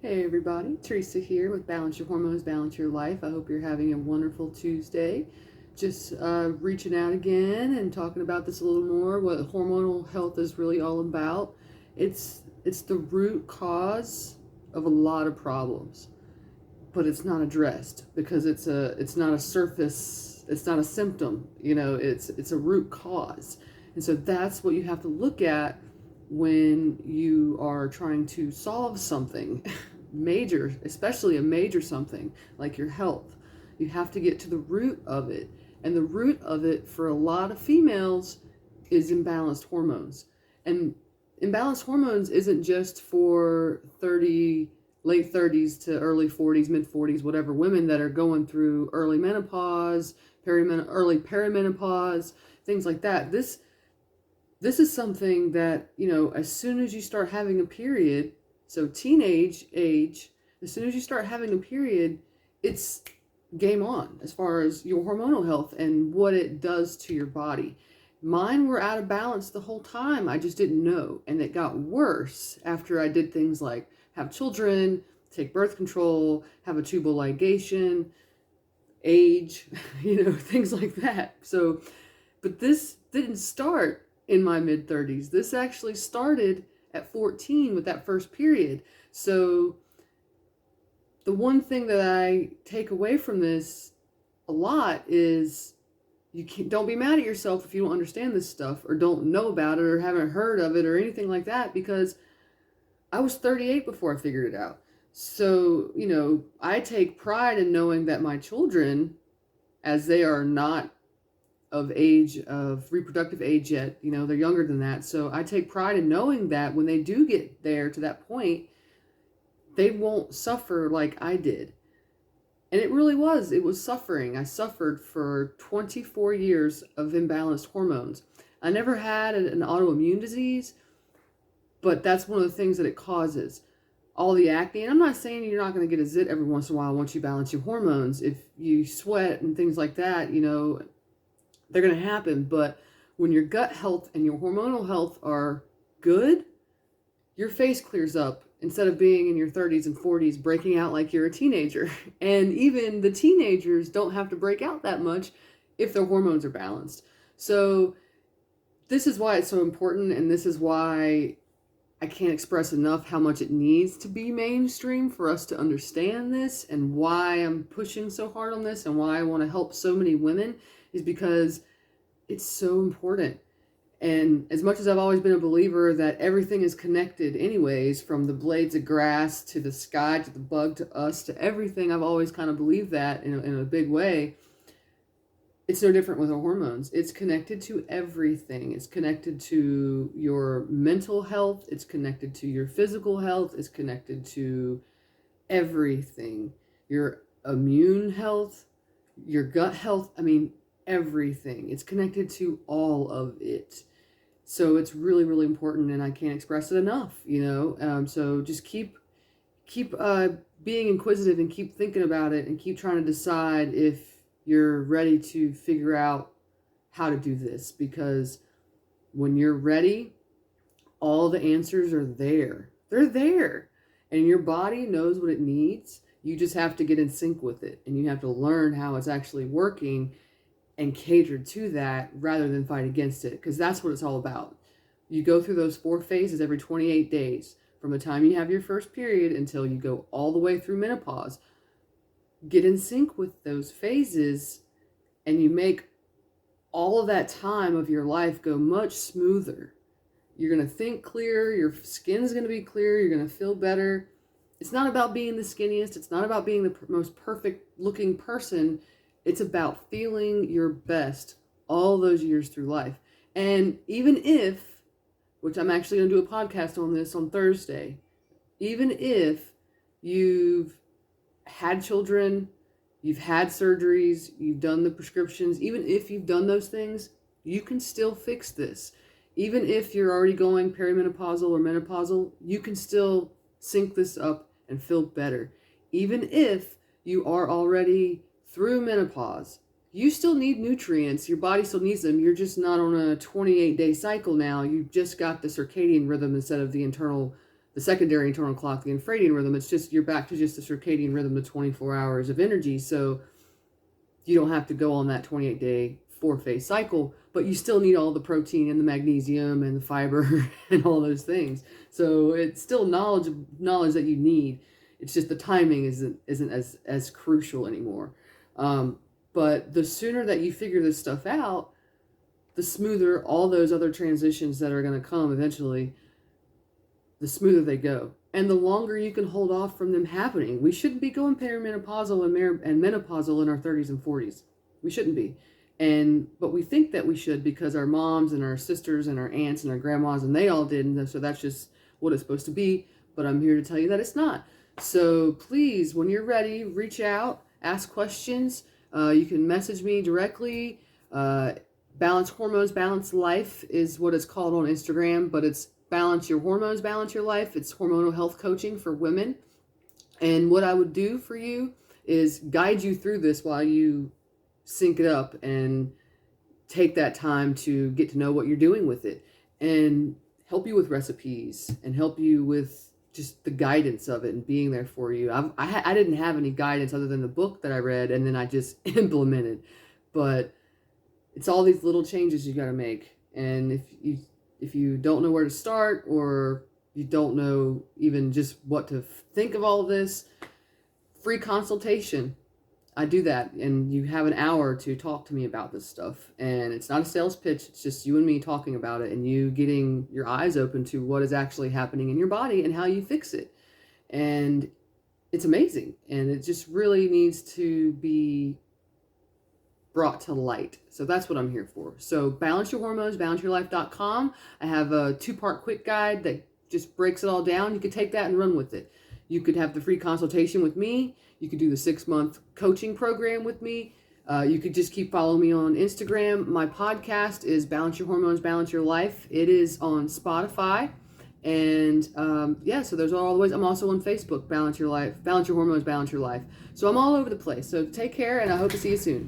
Hey everybody, Teresa here with Balance Your Hormones, Balance Your Life. I hope you're having a wonderful Tuesday. Just reaching out again and talking about this a little more, what hormonal health is really all about. It's the root cause of a lot of problems, but it's not addressed because it's not a surface, it's not a symptom, it's a root cause. And so that's what you have to look at when you are trying to solve something major, especially a major something like your health. You have to get to the root of it. And the root of it for a lot of females is imbalanced hormones. And imbalanced hormones isn't just for late 30s to early 40s, mid 40s, whatever, women that are going through early menopause, early perimenopause, things like that. This is something that, as soon as you start having a period, so teenage age, as soon as you start having a period, it's game on as far as your hormonal health and what it does to your body. Mine were out of balance the whole time. I just didn't know. And it got worse after I did things like have children, take birth control, have a tubal ligation, age, things like that. So, but this didn't start in my mid 30s. This actually started at 14 with that first period. So the one thing that I take away from this a lot is don't be mad at yourself if you don't understand this stuff or don't know about it or haven't heard of it or anything like that, because I was 38 before I figured it out. So, I take pride in knowing that my children, as they are not of reproductive age yet, they're younger than that. So I take pride in knowing that when they do get there to that point, they won't suffer like I did. And it was suffering. I suffered for 24 years of imbalanced hormones. I never had an autoimmune disease, but that's one of the things that it causes. All the acne, and I'm not saying you're not going to get a zit every once in a while once you balance your hormones. If you sweat and things like that, they're going to happen. But when your gut health and your hormonal health are good, your face clears up instead of being in your 30s and 40s breaking out like you're a teenager. And even the teenagers don't have to break out that much if their hormones are balanced. So this is why it's so important, and this is why I can't express enough how much it needs to be mainstream for us to understand this, and why I'm pushing so hard on this and why I want to help so many women is because it's so important. And as much as I've always been a believer that everything is connected anyways, from the blades of grass to the sky to the bug to us to everything, I've always kind of believed that in a big way. It's no different with our hormones. It's connected to everything. It's connected to your mental health. It's connected to your physical health. It's connected to everything. Your immune health, your gut health. I mean, everything. It's connected to all of it. So it's really, really important, and I can't express it enough, So just keep being inquisitive and keep thinking about it and keep trying to decide if you're ready to figure out how to do this, because when you're ready, all the answers are there. They're there. And your body knows what it needs. You just have to get in sync with it, and you have to learn how it's actually working and cater to that rather than fight against it, because that's what it's all about. You go through those 4 phases every 28 days, from the time you have your first period until you go all the way through menopause. Get in sync with those phases, and you make all of that time of your life go much smoother. You're going to think clear, your skin's going to be clear, you're going to feel better. It's not about being the skinniest, it's not about being the most perfect looking person. It's about feeling your best all those years through life. And even if, which I'm actually going to do a podcast on this on Thursday, even if you've had children, you've had surgeries, you've done the prescriptions, even if you've done those things, you can still fix this. Even if you're already going perimenopausal or menopausal, you can still sync this up and feel better. Even if you are already through menopause, you still need nutrients. Your body still needs them. You're just not on a 28-day cycle now. You've just got the circadian rhythm instead of the the secondary internal clock, the infradian rhythm. It's just you're back to just the circadian rhythm, the 24 hours of energy. So you don't have to go on that 28-day 4-phase cycle, but you still need all the protein and the magnesium and the fiber and all those things. So it's still knowledge that you need. It's just the timing isn't as crucial anymore. But the sooner that you figure this stuff out, the smoother all those other transitions that are going to come eventually, the smoother they go. And the longer you can hold off from them happening. We shouldn't be going perimenopausal and menopausal in our 30s and 40s. We shouldn't be. But we think that we should because our moms and our sisters and our aunts and our grandmas, and they all did. And so that's just what it's supposed to be. But I'm here to tell you that it's not. So please, when you're ready, reach out, ask questions. You can message me directly. Balance Hormones, Balance Life is what it's called on Instagram, but it's Balance Your Hormones, Balance Your Life. It's hormonal health coaching for women. And what I would do for you is guide you through this while you sync it up and take that time to get to know what you're doing with it and help you with recipes and help you with just the guidance of it and being there for you. I didn't have any guidance other than the book that I read and then I just implemented. But it's all these little changes you got to make. And if you don't know where to start or you don't know even just what to think of all of this, free consultation. I do that, and you have an hour to talk to me about this stuff. And it's not a sales pitch. It's just you and me talking about it and you getting your eyes open to what is actually happening in your body and how you fix it. And it's amazing. And it just really needs to be brought to light. So that's what I'm here for. So Balance Your Hormones, balanceyourlife.com. I have a 2-part quick guide that just breaks it all down. You could take that and run with it. You could have the free consultation with me. You could do the 6-month coaching program with me. You could just keep following me on Instagram. My podcast is Balance Your Hormones, Balance Your Life. It is on Spotify. And so there's all the ways. I'm also on Facebook, Balance Your Life, Balance Your Hormones, Balance Your Life. So I'm all over the place. So take care, and I hope to see you soon.